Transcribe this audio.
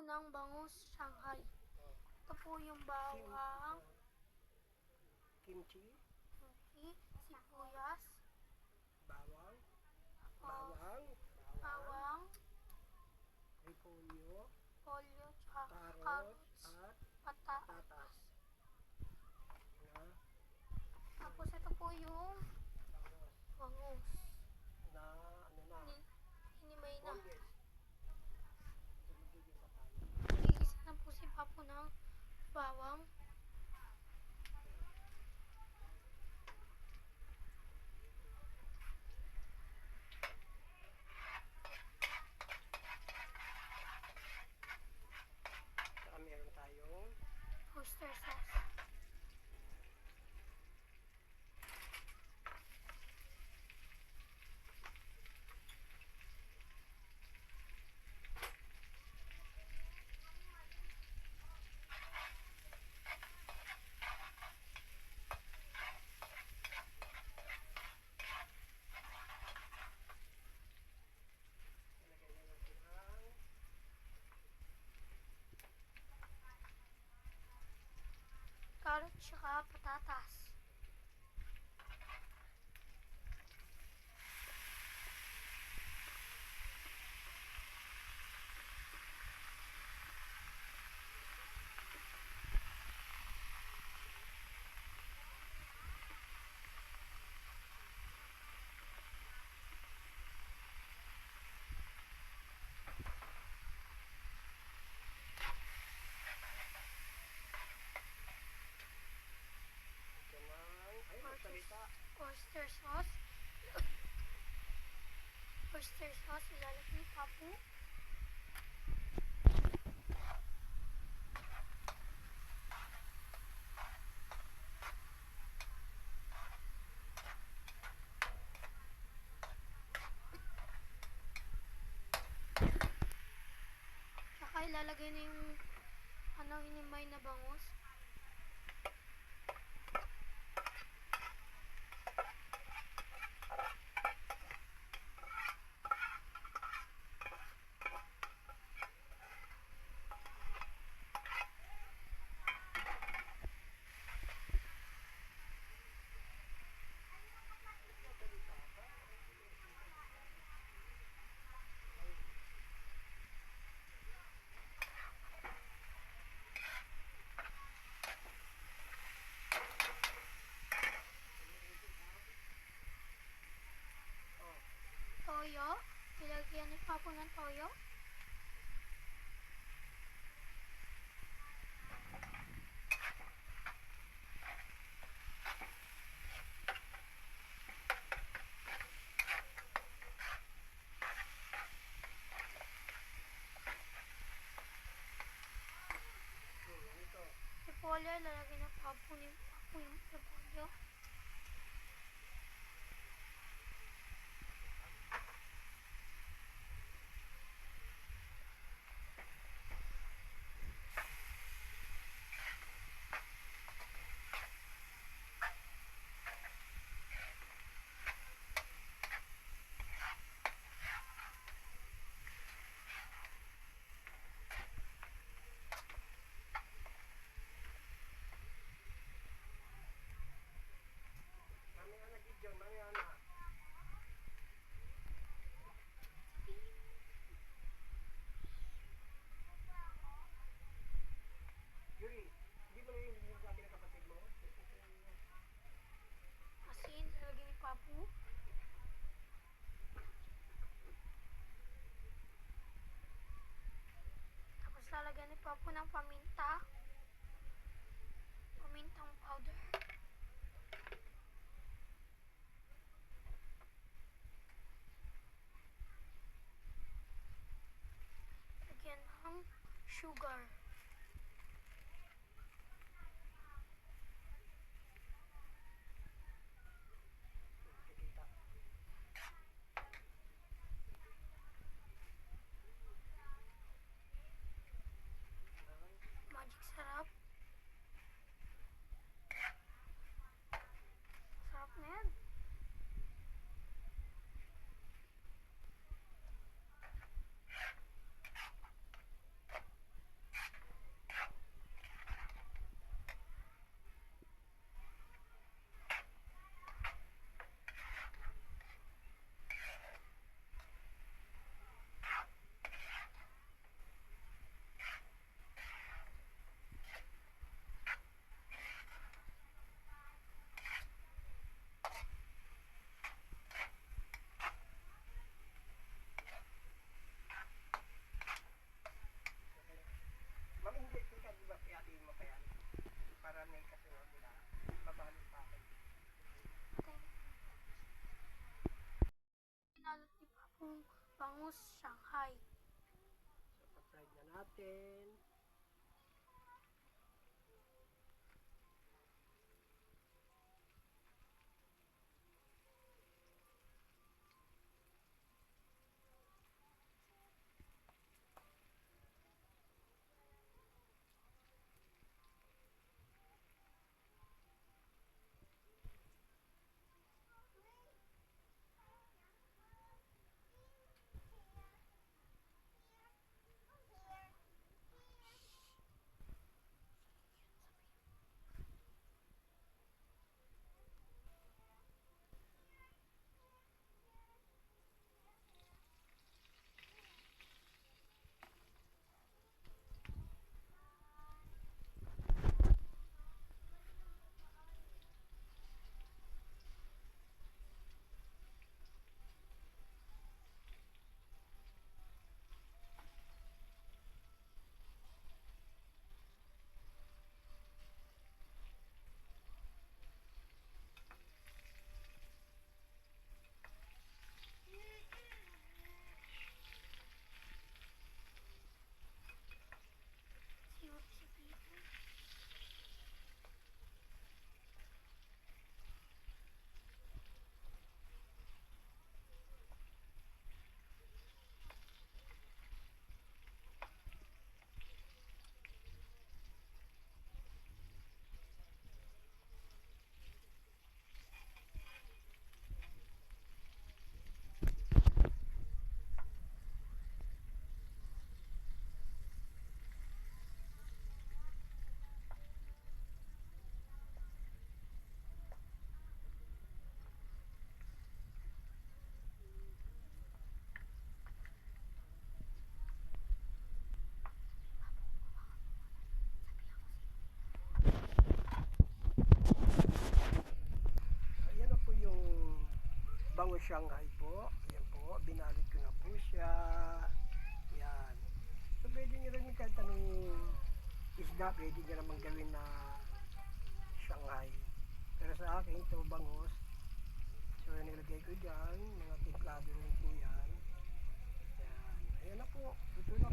ng bangus Shanghai. Ito po yung bawang, kimchi, sibuyas, bawang, repolyo, tsaka carrots, carrots, at patatas. na Tapos ito po yung bangus. Hinimay na. Igisa na po si Papo ng bawang. saka meron tayong Oyster sauce. Carrots tsaka patatas. Oyster sauce, ilalagay ni Papo. Tsaka ilalagay na yung hinimay na bangus. Toyo. Ilagyan ni Papo ng toyo. Repolyo, ilalagay ni Papo yung repolyo. Asin, ilalagay ni Papo. Tapos lalagyan ni Papo ng pamintang powder. Lagyan ng sugar. Magic sarap. Sarap na yan. Bangus Shanghai. So, pa-fried na natin. Siwag si Peter. Ayan na po yung bangus Shanghai po. Ayan po, binalot ko na po siya. Yan. So, pwede nyo rin kahit anong isda, pwede nyo naman gawin na Shanghai. Pero sa akin, ito bangus. So, nilagay ko dyan. Mga timplado rin po yan. Yan. Ayan na po. Ito na